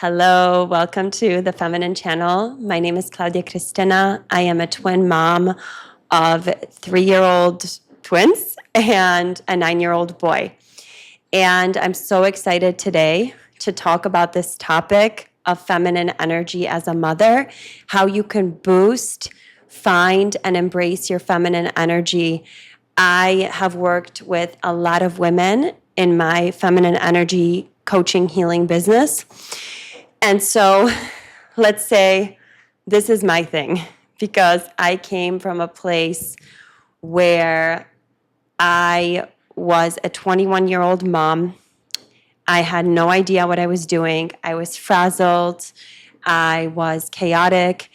Hello, welcome to the Feminine Channel. My name is Claudia Cristina. I am a twin mom of 3-year-old twins and a 9-year-old boy. And I'm so excited today to talk about this topic of feminine energy as a mother, how you can boost, find, and embrace your feminine energy. I have worked with a lot of women in my feminine energy coaching healing business. And so let's say this is my thing, because I came from a place where I was a 21-year-old mom. I had no idea what I was doing. I was frazzled. I was chaotic.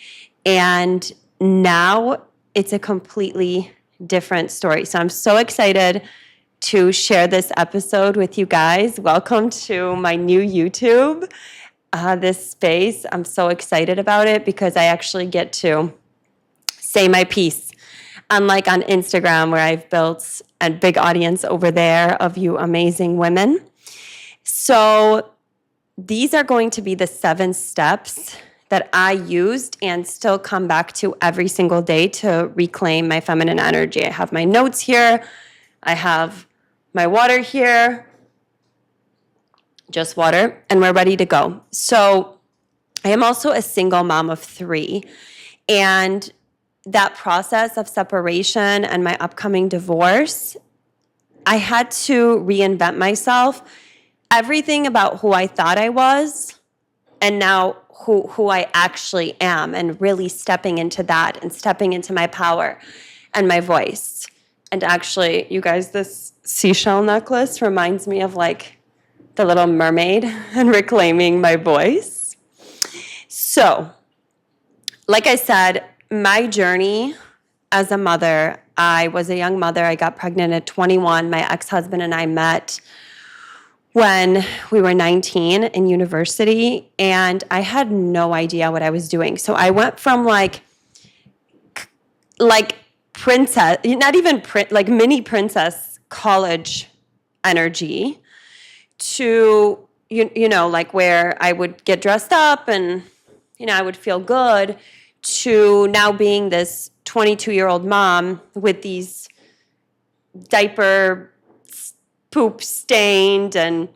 And now it's a completely different story. So I'm so excited to share this episode with you guys. Welcome to my new YouTube. This space, I'm so excited about it because I actually get to say my piece. Unlike on Instagram, where I've built a big audience over there of you amazing women. So these are going to be the 7 steps that I used and still come back to every single day to reclaim my feminine energy. I have my notes here. I have my water here. Just water, and we're ready to go. So I am also a single mom of 3, and that process of separation and my upcoming divorce, I had to reinvent myself. Everything about who I thought I was and now who I actually am, and really stepping into that and stepping into my power and my voice. And actually, you guys, this seashell necklace reminds me of like the Little Mermaid and reclaiming my voice. So, like I said, my journey as a mother, I was a young mother. I got pregnant at 21. My ex-husband and I met when we were 19 in university, and I had no idea what I was doing. So I went from like princess, not even like mini princess college energy, to, you know, like where I would get dressed up and, you know, I would feel good, to now being this 22-year-old mom with these diaper poop stained and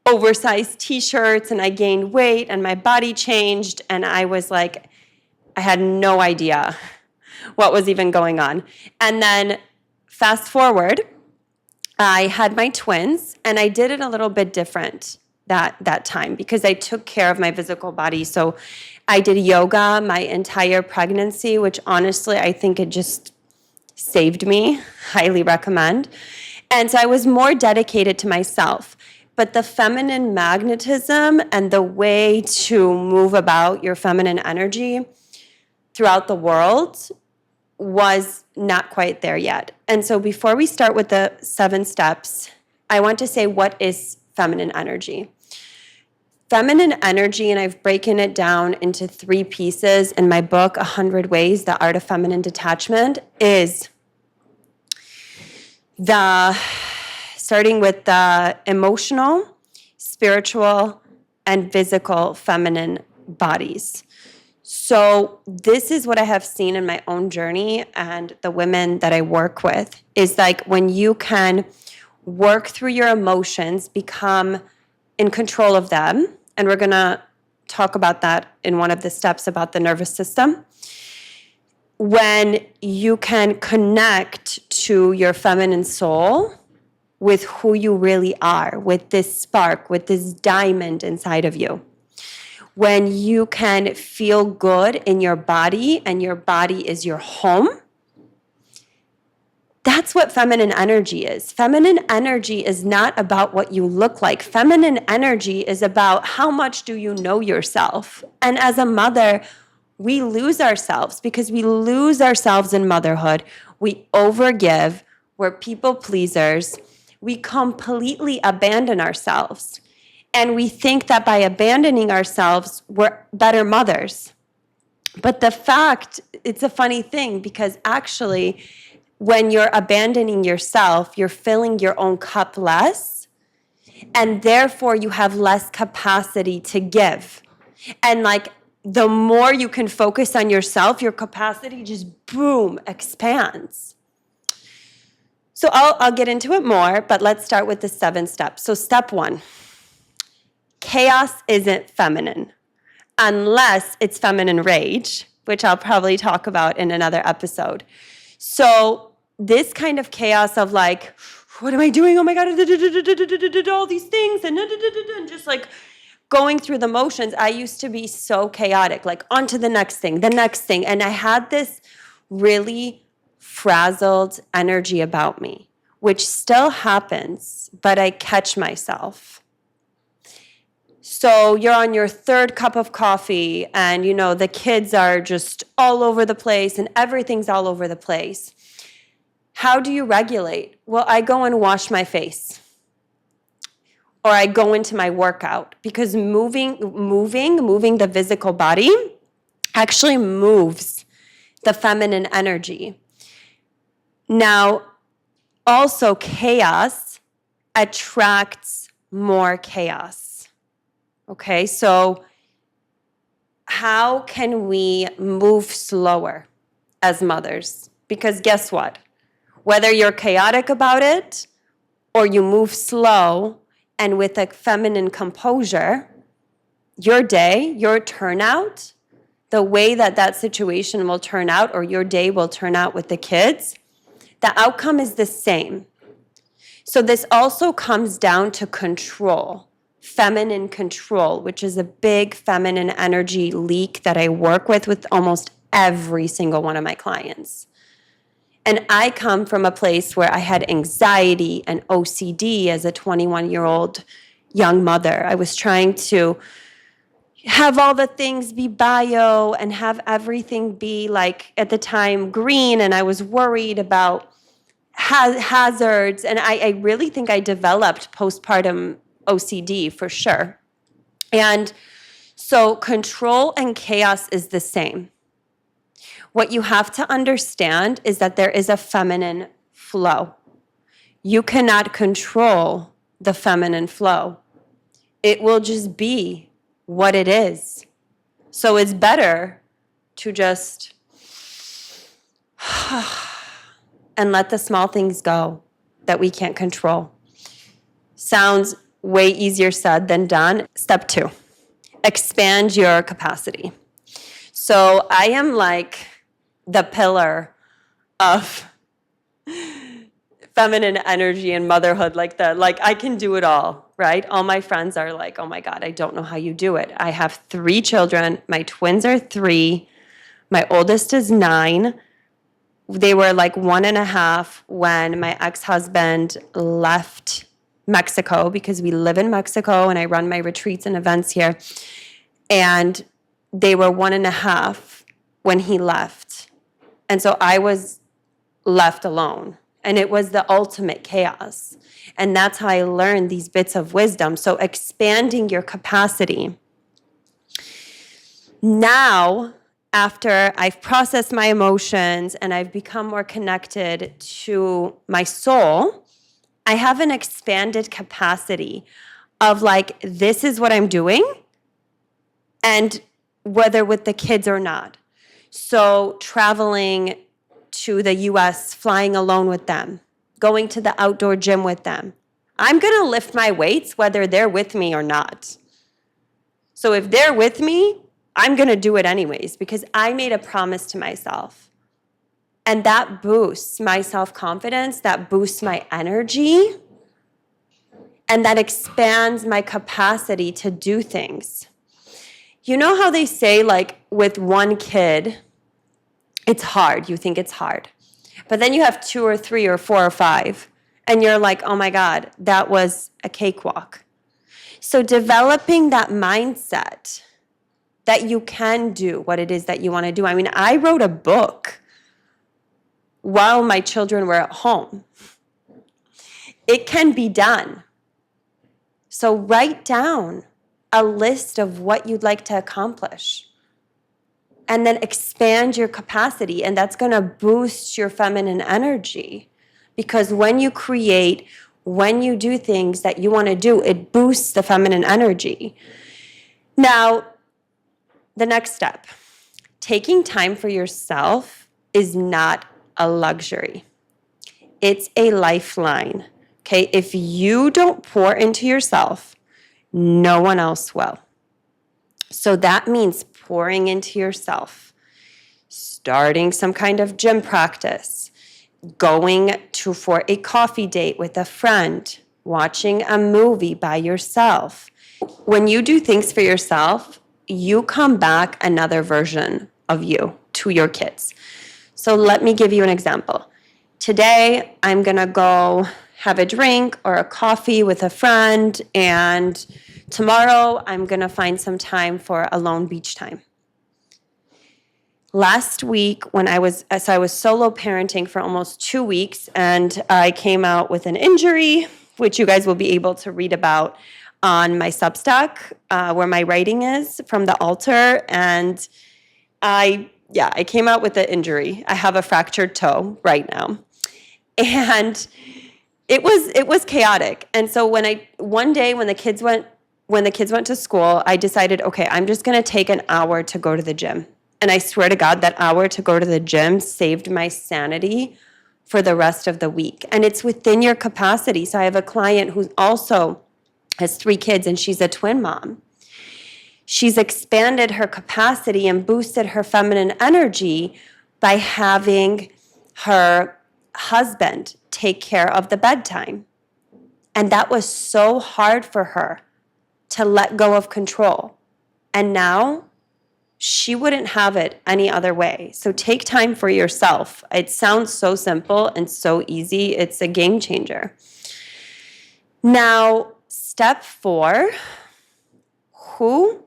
oversized t-shirts, and I gained weight and my body changed, and I was like, I had no idea what was even going on. And then fast forward, I had my twins, and I did it a little bit different that time because I took care of my physical body. So I did yoga my entire pregnancy, which honestly, I think it just saved me. Highly recommend. And so I was more dedicated to myself. But the feminine magnetism and the way to move about your feminine energy throughout the world was not quite there yet. And so before we start with the 7 steps, I want to say, what is feminine energy? Feminine energy, and I've broken it down into 3 pieces in my book, 100 Ways, The Art of Feminine Detachment, is starting with the emotional, spiritual, and physical feminine bodies. So this is what I have seen in my own journey and the women that I work with, is like when you can work through your emotions, become in control of them, and we're going to talk about that in one of the steps about the nervous system. When you can connect to your feminine soul with who you really are, with this spark, with this diamond inside of you. When you can feel good in your body and your body is your home, that's what feminine energy is. Feminine energy is not about what you look like. Feminine energy is about how much do you know yourself. And as a mother, we lose ourselves because we lose ourselves in motherhood. We overgive. We're people pleasers. We completely abandon ourselves. And we think that by abandoning ourselves, we're better mothers. But the fact, it's a funny thing, because actually, when you're abandoning yourself, you're filling your own cup less, And therefore, you have less capacity to give. And like the more you can focus on yourself, your capacity just boom, expands. So I'll get into it more, but let's start with the 7 steps. So step 1, chaos isn't feminine unless it's feminine rage, which I'll probably talk about in another episode. So this kind of chaos of like, what am I doing? Oh my God, all these things and just like going through the motions. I used to be so chaotic, like on to the next thing. And I had this really frazzled energy about me, which still happens, but I catch myself. So you're on your 3rd cup of coffee and, you know, the kids are just all over the place and everything's all over the place. How do you regulate? Well, I go and wash my face. Or I go into my workout, because moving the physical body actually moves the feminine energy. Now, also chaos attracts more chaos. Okay, so how can we move slower as mothers? Because guess what? Whether you're chaotic about it or you move slow and with a feminine composure, your day, your turnout, the way that situation will turn out or your day will turn out with the kids, the outcome is the same. So this also comes down to control, feminine control, which is a big feminine energy leak that I work with almost every single one of my clients. And I come from a place where I had anxiety and OCD as a 21-year-old young mother. I was trying to have all the things be bio and have everything be like, at the time, green, and I was worried about hazards. And I really think I developed postpartum OCD for sure. And so control and chaos is the same. What you have to understand is that there is a feminine flow. You cannot control the feminine flow. It will just be what it is. So it's better to just and let the small things go that we can't control. Sounds way easier said than done. Step 2, expand your capacity. So I am like the pillar of feminine energy and motherhood, like I can do it all, right? All my friends are like, oh my God, I don't know how you do it. I have 3 children. My twins are 3. My oldest is 9. They were like 1.5 when my ex-husband left Mexico, because we live in Mexico and I run my retreats and events here. And they were 1.5 when he left. And so I was left alone. And it was the ultimate chaos. And that's how I learned these bits of wisdom. So expanding your capacity. Now, after I've processed my emotions and I've become more connected to my soul, I have an expanded capacity of like, this is what I'm doing, and whether with the kids or not. So traveling to the US, flying alone with them, going to the outdoor gym with them. I'm going to lift my weights whether they're with me or not. So if they're with me, I'm going to do it anyways, because I made a promise to myself. And that boosts my self-confidence, that boosts my energy, and that expands my capacity to do things. You know how they say, like, with one kid, it's hard. You think it's hard. But then you have 2 or 3 or 4 or 5, and you're like, oh my God, that was a cakewalk. So developing that mindset that you can do what it is that you want to do. I mean, I wrote a book while my children were at home. It can be done. So write down a list of what you'd like to accomplish. And then expand your capacity. And that's going to boost your feminine energy. Because when you create when you do things that you want to do, it boosts the feminine energy. Now, the next step, taking time for yourself is not a luxury. It's a lifeline. Okay, if you don't pour into yourself, no one else will. So that means pouring into yourself, starting some kind of gym practice, going for a coffee date with a friend, watching a movie by yourself. When you do things for yourself, you come back another version of you to your kids. So let me give you an example. Today, I'm going to go have a drink or a coffee with a friend, and tomorrow I'm going to find some time for alone beach time. Last week, when I was solo parenting for almost 2 weeks, and I came out with an injury, which you guys will be able to read about on my Substack, where my writing is from the altar. And I came out with the injury. I have a fractured toe right now. And it was chaotic. And so one day when the kids went to school, I decided, okay, I'm just going to take an hour to go to the gym. And I swear to God, that hour to go to the gym saved my sanity for the rest of the week. And it's within your capacity. So I have a client who also has 3 kids, and she's a twin mom. She's expanded her capacity and boosted her feminine energy by having her husband take care of the bedtime. And that was so hard for her to let go of control. And now she wouldn't have it any other way. So take time for yourself. It sounds so simple and so easy. It's a game changer. Now, step 4, who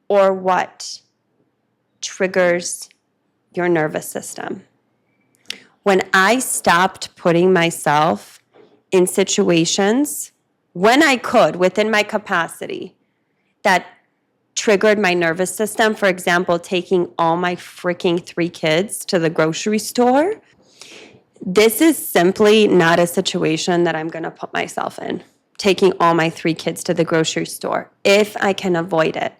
or what triggers your nervous system? When I stopped putting myself in situations, when I could, within my capacity, that triggered my nervous system, for example, taking all my freaking 3 kids to the grocery store, this is simply not a situation that I'm going to put myself in, taking all my 3 kids to the grocery store, if I can avoid it.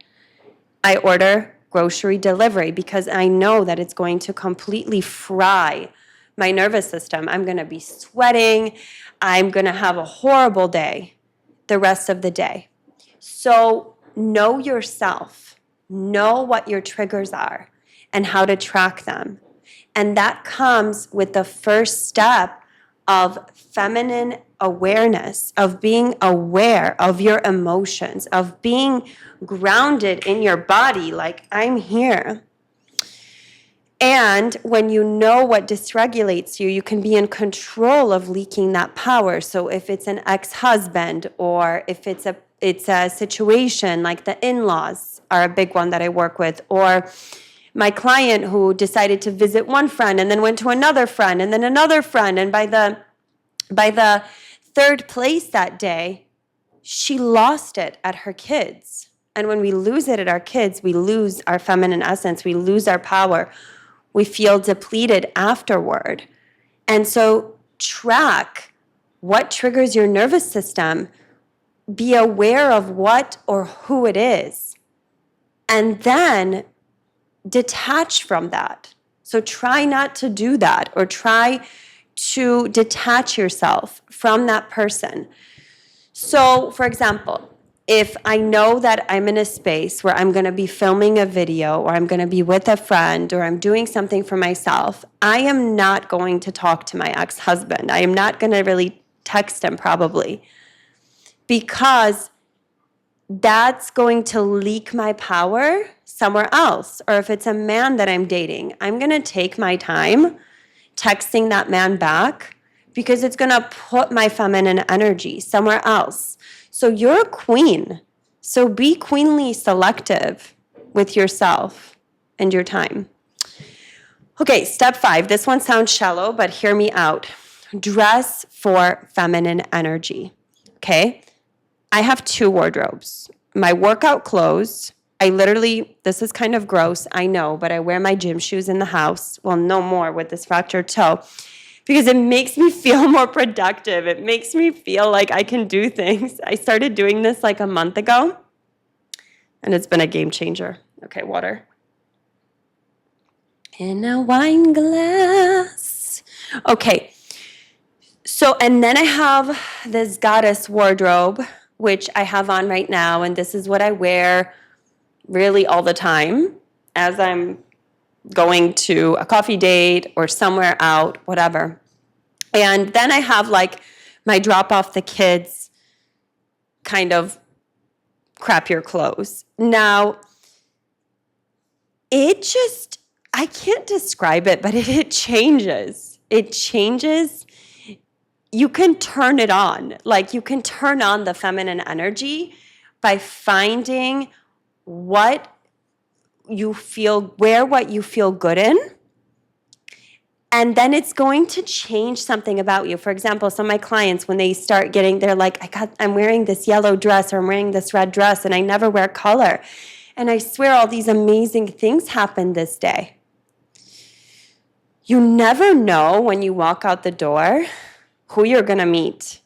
I order grocery delivery because I know that it's going to completely fry my nervous system. I'm going to be sweating. I'm going to have a horrible day the rest of the day. So know yourself. Know what your triggers are and how to track them. And that comes with the first step of feminine awareness, of being aware of your emotions, of being grounded in your body, like I'm here. And when you know what dysregulates you, you can be in control of leaking that power. So if it's an ex-husband, or if it's a situation like the in-laws are a big one that I work with, or my client who decided to visit one friend and then went to another friend and then another friend, and by the third place that day, she lost it at her kids. And when we lose it at our kids, we lose our feminine essence, we lose our power. We feel depleted afterward. And so track what triggers your nervous system. Be aware of what or who it is. And then detach from that. So try not to do that, or try to detach yourself from that person. So, for example, if I know that I'm in a space where I'm going to be filming a video, or I'm going to be with a friend, or I'm doing something for myself, I am not going to talk to my ex-husband. I am not going to really text him probably, because that's going to leak my power somewhere else. Or if it's a man that I'm dating, I'm going to take my time texting that man back, because it's going to put my feminine energy somewhere else. So you're a queen. So be queenly selective with yourself and your time. Okay, step 5. This one sounds shallow, but hear me out. Dress for feminine energy. Okay? I have 2 wardrobes. My workout clothes, this is kind of gross, I know, but I wear my gym shoes in the house. Well, no more with this fractured toe, because it makes me feel more productive. It makes me feel like I can do things. I started doing this like a month ago, and it's been a game changer. Okay, water. In a wine glass. Okay. So, and then I have this goddess wardrobe, which I have on right now, and this is what I wear really all the time as I'm going to a coffee date or somewhere out, whatever. And then I have like my drop off the kids kind of crap your clothes. Now, I can't describe it, but it changes. It changes. You can turn it on. Like you can turn on the feminine energy by finding what you feel good in. And then it's going to change something about you. For example, some of my clients, when they start they're like, I'm wearing this yellow dress or I'm wearing this red dress and I never wear color. And I swear all these amazing things happen this day. You never know when you walk out the door who you're going to meet.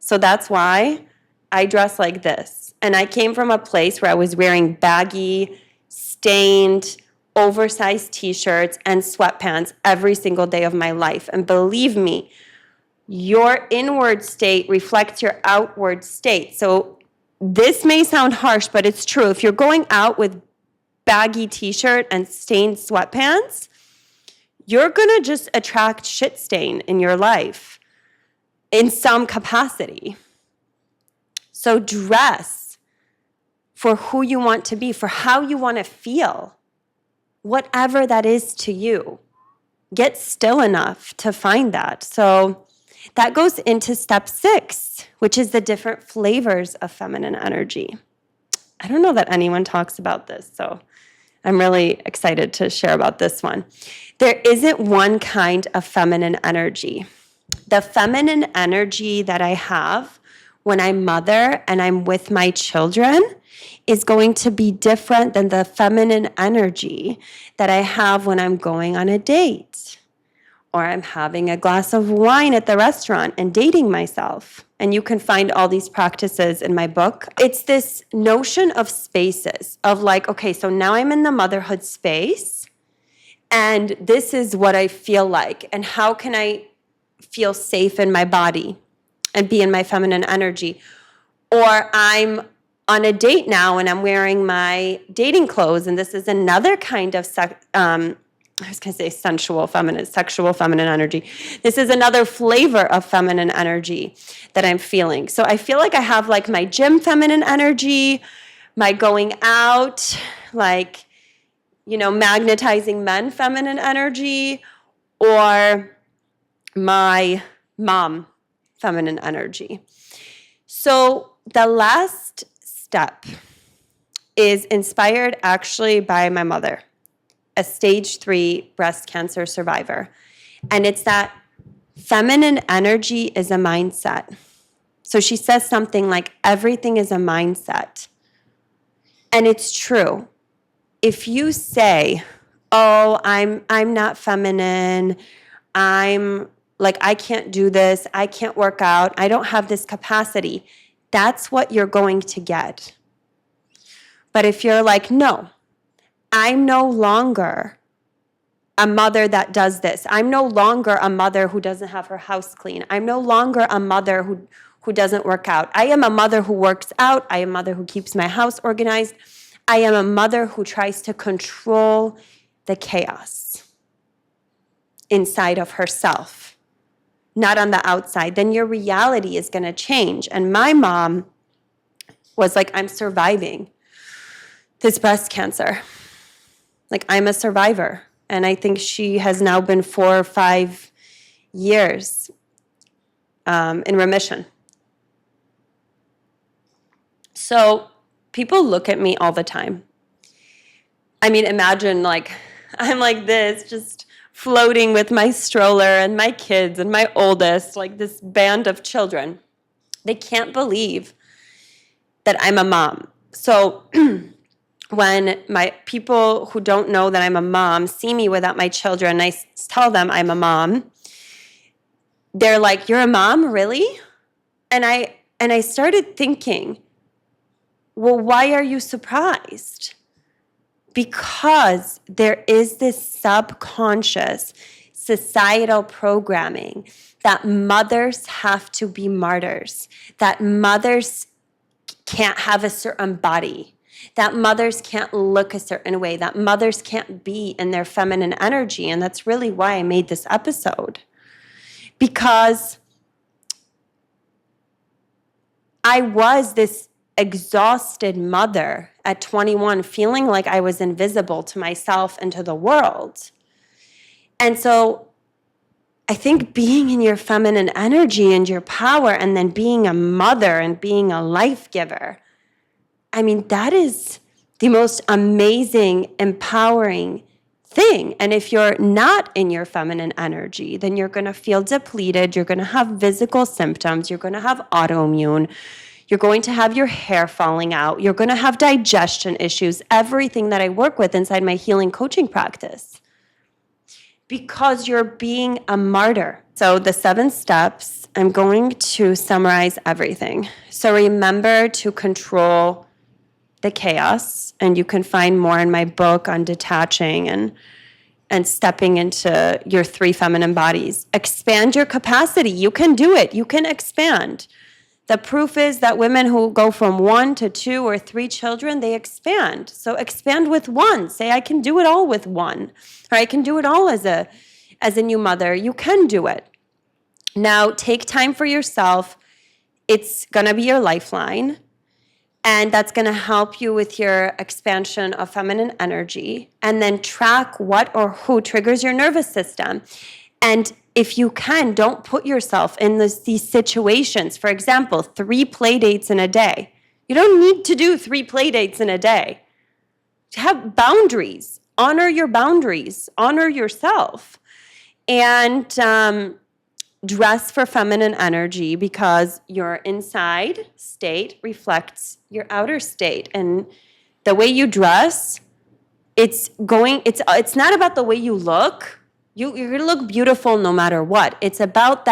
So that's why I dress like this. And I came from a place where I was wearing baggy, stained, oversized t-shirts and sweatpants every single day of my life. And believe me, your inward state reflects your outward state. So this may sound harsh, but it's true. If you're going out with baggy t-shirt and stained sweatpants, you're going to just attract shit stain in your life in some capacity. So dress for who you want to be, for how you want to feel, whatever that is to you. Get still enough to find that. So that goes into step 6, which is the different flavors of feminine energy. I don't know that anyone talks about this, so I'm really excited to share about this one. There isn't one kind of feminine energy. The feminine energy that I have when I mother and I'm with my children is going to be different than the feminine energy that I have when I'm going on a date or I'm having a glass of wine at the restaurant and dating myself. And you can find all these practices in my book. It's this notion of spaces of like, okay, so now I'm in the motherhood space and this is what I feel like. And how can I feel safe in my body and be in my feminine energy? Or I'm on a date now and I'm wearing my dating clothes and this is another kind of sexual feminine energy. This is another flavor of feminine energy that I'm feeling. So I feel like I have like my gym feminine energy, my going out, like, magnetizing men feminine energy, or my mom feminine energy. So the last step is inspired actually by my mother, a stage 3 breast cancer survivor. And it's that feminine energy is a mindset. So she says something like, everything is a mindset. And it's true. If you say, oh, I'm not feminine, I'm like, I can't do this, I can't work out, I don't have this capacity, that's what you're going to get. But if you're like, no, I'm no longer a mother that does this. I'm no longer a mother who doesn't have her house clean. I'm no longer a mother who doesn't work out. I am a mother who works out. I am a mother who keeps my house organized. I am a mother who tries to control the chaos inside of herself, not on the outside. Then your reality is going to change. And my mom was like, I'm surviving this breast cancer. Like, I'm a survivor. And I think she has now been 4 or 5 years in remission. So people look at me all the time. I mean, imagine like, I'm like this, just floating with my stroller and my kids and my oldest, like this band of children. They can't believe that I'm a mom. So when my people who don't know that I'm a mom see me without my children, I tell them I'm a mom, they're like, "You're a mom, really?" And I started thinking, well, why are you surprised? Because there is this subconscious societal programming that mothers have to be martyrs, that mothers can't have a certain body, that mothers can't look a certain way, that mothers can't be in their feminine energy. And that's really why I made this episode. Because I was this exhausted mother at 21, feeling like I was invisible to myself and to the world. And so I think being in your feminine energy and your power, and then being a mother and being a life giver, I mean, that is the most amazing, empowering thing. And if you're not in your feminine energy, then you're going to feel depleted. You're going to have physical symptoms. You're going to have autoimmune. You're going to have your hair falling out. You're going to have digestion issues, everything that I work with inside my healing coaching practice, because you're being a martyr. So the 7 steps, I'm going to summarize everything. So remember to control the chaos, and you can find more in my book on detaching and stepping into your 3 feminine bodies. Expand your capacity. You can do it. You can expand. The proof is that women who go from 1 to 2 or 3 children, they expand. So expand with 1. Say, I can do it all with 1. Or I can do it all as a new mother. You can do it. Now, take time for yourself. It's going to be your lifeline. And that's going to help you with your expansion of feminine energy. And then track what or who triggers your nervous system. And if you can, don't put yourself in these situations. For example, 3 play dates in a day. You don't need to do 3 play dates in a day. Have boundaries. Honor your boundaries. Honor yourself. And dress for feminine energy, because your inside state reflects your outer state. And the way you dress, it's not about the way you look. You're going to look beautiful no matter what. It's about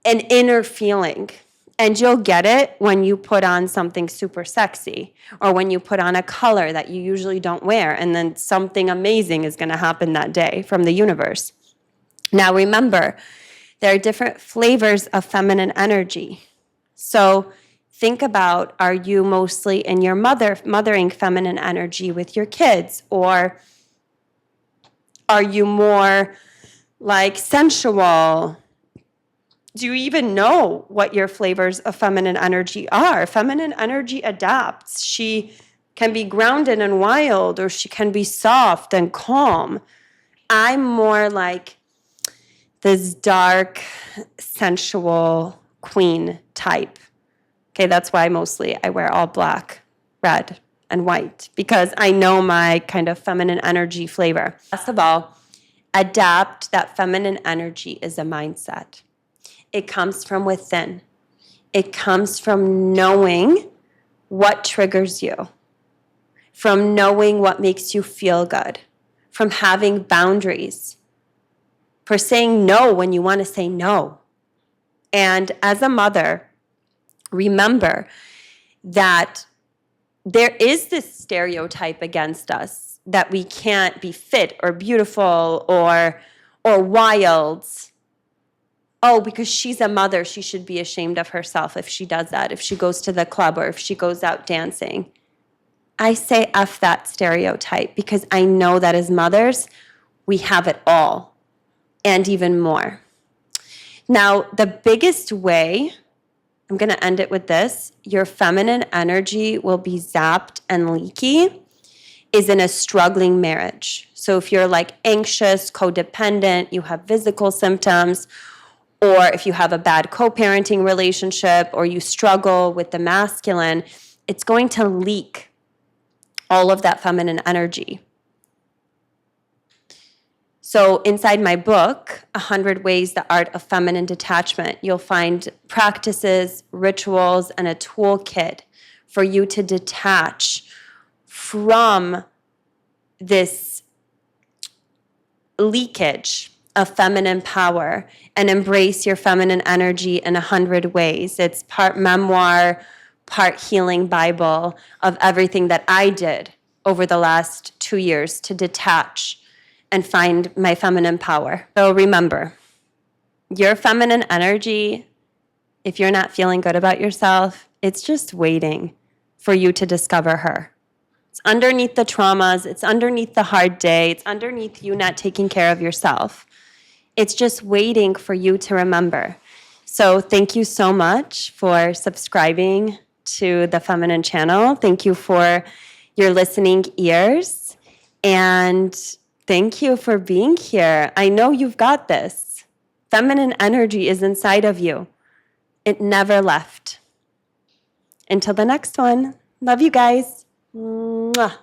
an inner feeling. And you'll get it when you put on something super sexy, or when you put on a color that you usually don't wear, and then something amazing is going to happen that day from the universe. Now remember, there are different flavors of feminine energy. So think about, are you mostly in your mothering feminine energy with your kids? Or are you more like sensual? Do you even know what your flavors of feminine energy are? Feminine energy adapts. She can be grounded and wild, or she can be soft and calm. I'm more like this dark, sensual queen type. Okay, that's why mostly I wear all black, red, and white, because I know my kind of feminine energy flavor. Last of all, adapt. That feminine energy is a mindset. It comes from within. It comes from knowing what triggers you, from knowing what makes you feel good, from having boundaries, for saying no when you want to say no. And as a mother, remember that there is this stereotype against us that we can't be fit or beautiful or wild. Oh, because she's a mother, she should be ashamed of herself if she does that, if she goes to the club or if she goes out dancing. I say F that stereotype, because I know that as mothers, we have it all and even more. Now, the biggest way, I'm going to end it with this, your feminine energy will be zapped and leaky, is in a struggling marriage. So if you're like anxious, codependent, you have physical symptoms, or if you have a bad co-parenting relationship, or you struggle with the masculine, it's going to leak all of that feminine energy. So inside my book, 100 Ways, the Art of Feminine Detachment, you'll find practices, rituals, and a toolkit for you to detach from this leakage of feminine power and embrace your feminine energy in 100 ways. It's part memoir, part healing Bible of everything that I did over the last 2 years to detach and find my feminine power. So remember, your feminine energy, if you're not feeling good about yourself, it's just waiting for you to discover her. It's underneath the traumas, it's underneath the hard day, it's underneath you not taking care of yourself. It's just waiting for you to remember. So thank you so much for subscribing to the Feminine channel. Thank you for your listening ears. And thank you for being here. I know you've got this. Feminine energy is inside of you. It never left. Until the next one. Love you guys. Mwah.